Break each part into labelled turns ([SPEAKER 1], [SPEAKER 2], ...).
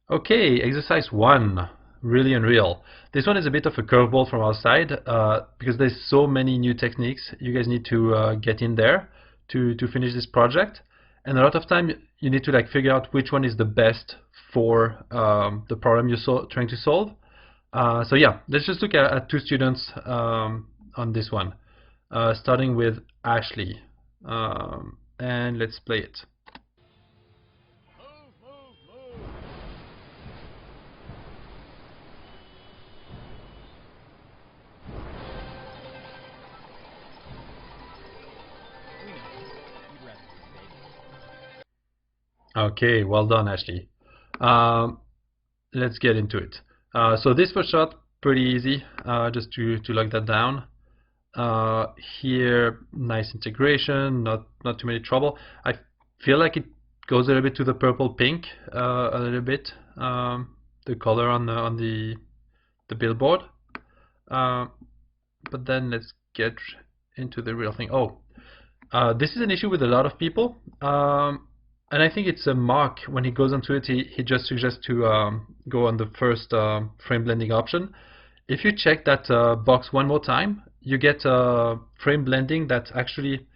[SPEAKER 1] Okay, exercise 1, really unreal. This one is a bit of a curveball from our side because there's so many new techniques. You guys need to get in there to finish this project, and a lot of time you need to like figure out which one is the best for the problem you're trying to solve. So yeah, let's just look at two students on this one, starting with Ashley, and let's play it. Okay, well done, Ashley. Um, let's get into it. So this first shot, pretty easy, just to lock that down. Here, nice integration, not too many trouble. I feel like it goes a little bit to the purple pink, a little bit, the color on the billboard. But then let's get into the real thing. Oh, this is an issue with a lot of people. And I think it's a Mark, when he goes onto it, he just suggests to go on the first frame blending option. If you check that box one more time, you get frame blending that actually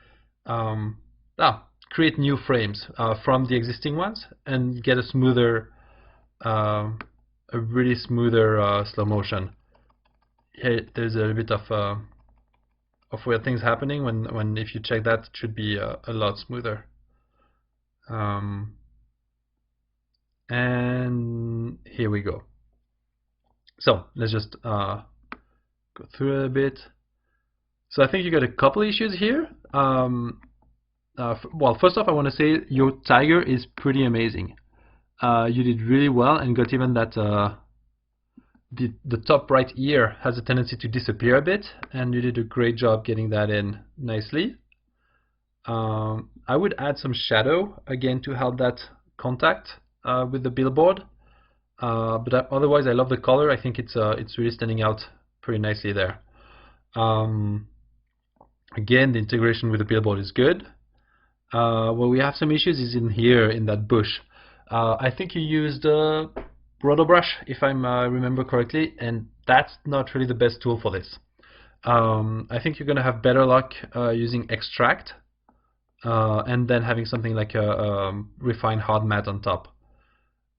[SPEAKER 1] create new frames from the existing ones and get a smoother, a really smoother slow motion. Here, there's a little bit of weird things happening when if you check that, it should be a lot smoother. And here we go. So let's just go through it a bit. So I think you got a couple issues here. Well, first off, I want to say your tiger is pretty amazing. You did really well and got even that the top right ear has a tendency to disappear a bit, and you did a great job getting that in nicely. I would add some shadow again to help that contact with the billboard, but otherwise I love the color. I think it's really standing out pretty nicely there. Again, the integration with the billboard is good. Where we have some issues is in here in that bush. I think you used Roto Brush, if I remember correctly, and that's not really the best tool for this. I think you're going to have better luck using Extract and then having something like a refined hard matte on top.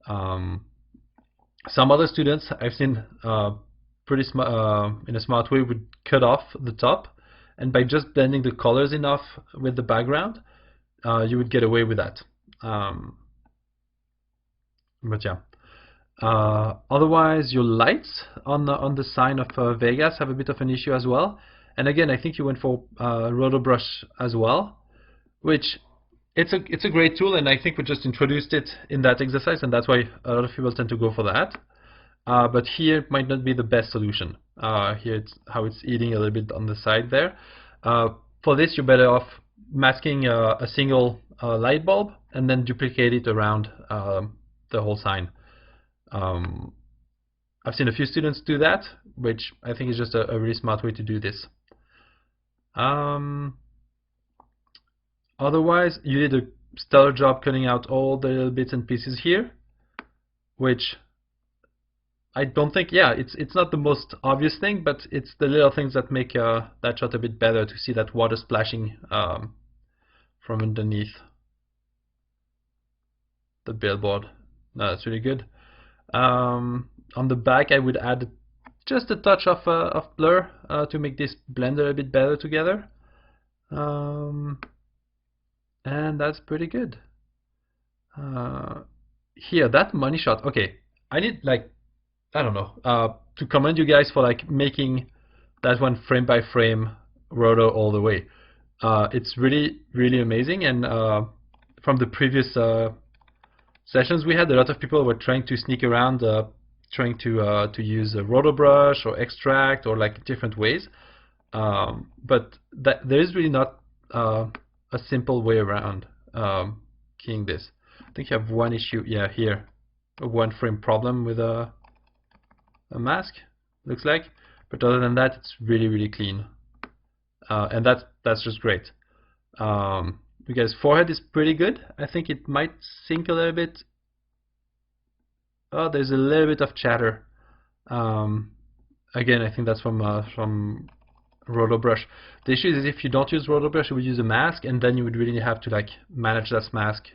[SPEAKER 1] Some other students I've seen pretty in a smart way would cut off the top, and by just blending the colors enough with the background, you would get away with that. But yeah. Otherwise, your lights on the sign of Vegas have a bit of an issue as well. And again, I think you went for Roto Brush as well, which it's a great tool, and I think we just introduced it in that exercise, and that's why a lot of people tend to go for that. But here it might not be the best solution. Here it's how it's eating a little bit on the side there. For this, you're better off masking a single light bulb and then duplicate it around the whole sign. I've seen a few students do that, which I think is just a really smart way to do this. Otherwise, you did a stellar job cutting out all the little bits and pieces here, which I don't think, yeah, it's not the most obvious thing, but it's the little things that make that shot a bit better, to see that water splashing from underneath the billboard. No, that's really good. On the back, I would add just a touch of blur to make this blend a bit better together. And that's pretty good. Here, that money shot, okay, I need, like, I don't know, to commend you guys for like making that one frame by frame roto all the way. It's really amazing, and from the previous sessions we had, a lot of people were trying to sneak around, trying to use a roto brush or extract or like different ways, but there is really not a simple way around keying this. I think you have one issue, yeah, here, a one frame problem with a mask, looks like, but other than that, it's really clean, and that's just great. Because forehead is pretty good. I think it might sink a little bit Oh, there's a little bit of chatter. Um, Again, I think that's from RotoBrush. The issue is if you don't use RotoBrush, you would use a mask, and then you would really have to like manage that mask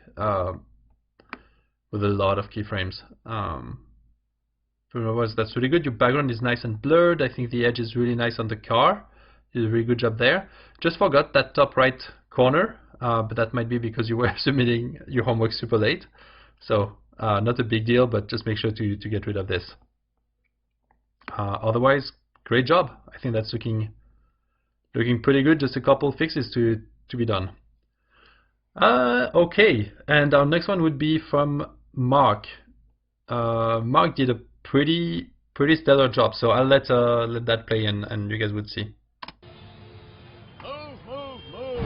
[SPEAKER 1] with a lot of keyframes. But otherwise, that's really good. Your background is nice and blurred. I think the edge is really nice on the car. You did a really good job there. Just forgot that top right corner, but that might be because you were submitting your homework super late. So not a big deal, but just make sure to get rid of this. Otherwise, great job. I think that's looking pretty good. Just a couple fixes to be done. Okay, and our next one would be from Mark. Mark did a pretty stellar job, so I'll let that play and you guys would see.
[SPEAKER 2] Move, move, move.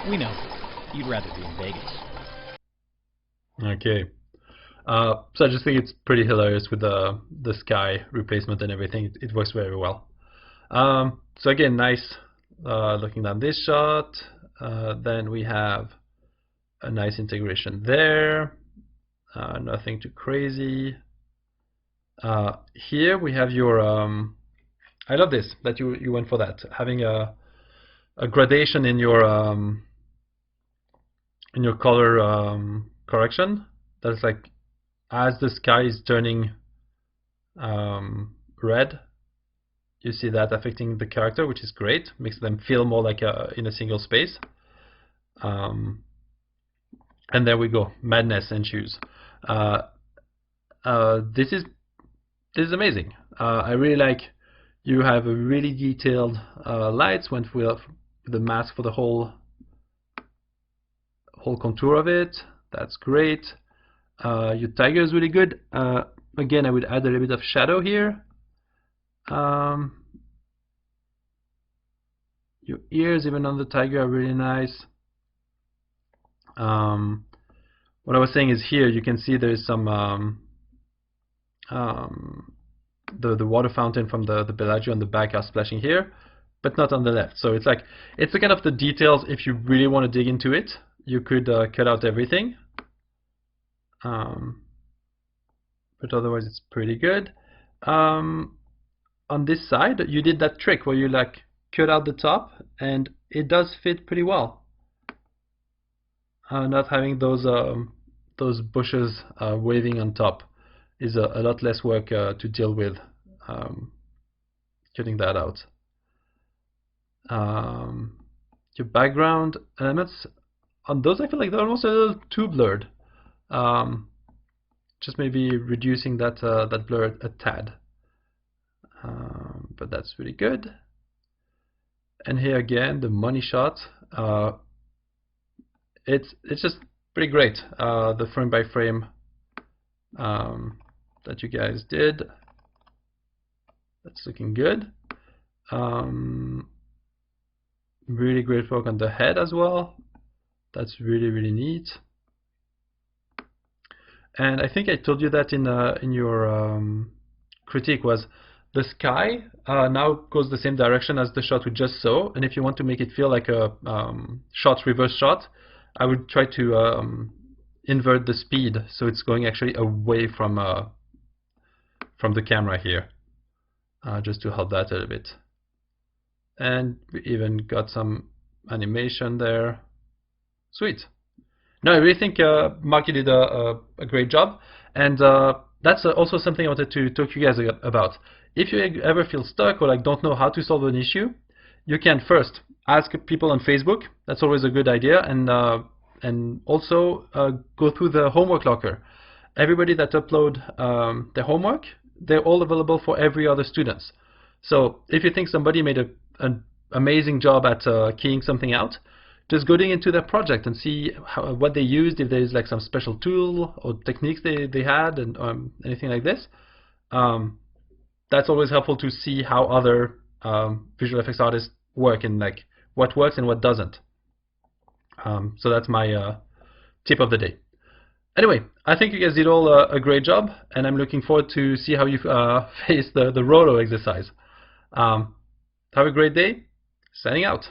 [SPEAKER 3] We know. You'd rather be in Vegas.
[SPEAKER 1] Okay. So I just think it's pretty hilarious with the sky replacement and everything. It works very well. So again, nice looking down this shot. Then we have a nice integration there. Nothing too crazy. Here we have your. I love this that you went for that, having a gradation in your color correction. That's like as the sky is turning red, you see that affecting the character, which is great. Makes them feel more like in a single space. And there we go, madness and shoes. This is amazing. I really like you have a really detailed lights. Went with the mask for the whole contour of it. That's great. Your tiger is really good. Again, I would add a little bit of shadow here. Your ears, even on the tiger, are really nice. What I was saying is here you can see there is some the water fountain from the Bellagio on the back are splashing here, but not on the left. So it's like it's the kind of the details. If you really want to dig into it, you could cut out everything. But otherwise it's pretty good. On this side, you did that trick where you like cut out the top, and it does fit pretty well. Not having those bushes waving on top is a lot less work to deal with. Cutting that out. Your background elements on those, I feel like they're almost a little too blurred. Just maybe reducing that that blur a tad. But that's really good. And here again, the money shot. It's just pretty great. The frame by frame that you guys did. That's looking good. Really great work on the head as well. That's really neat. And I think I told you that in your critique was the sky now goes the same direction as the shot we just saw, and if you want to make it feel like a reverse shot, I would try to invert the speed so it's going actually away from the camera here, just to help that a little bit. And we even got some animation there. Sweet. No, I really think Mark, you did a great job, and that's also something I wanted to talk to you guys about. If you ever feel stuck or like don't know how to solve an issue, you can first ask people on Facebook. That's always a good idea, and also go through the homework locker. Everybody that upload their homework, they're all available for every other students. So if you think somebody made an amazing job at keying something out, just go into their project and see what they used, if there's like some special tool or techniques they had, and anything like this. That's always helpful to see how other visual effects artists work, and like what works and what doesn't. So that's my tip of the day. Anyway, I think you guys did all a great job, and I'm looking forward to see how you face the roto exercise. Have a great day. Signing out.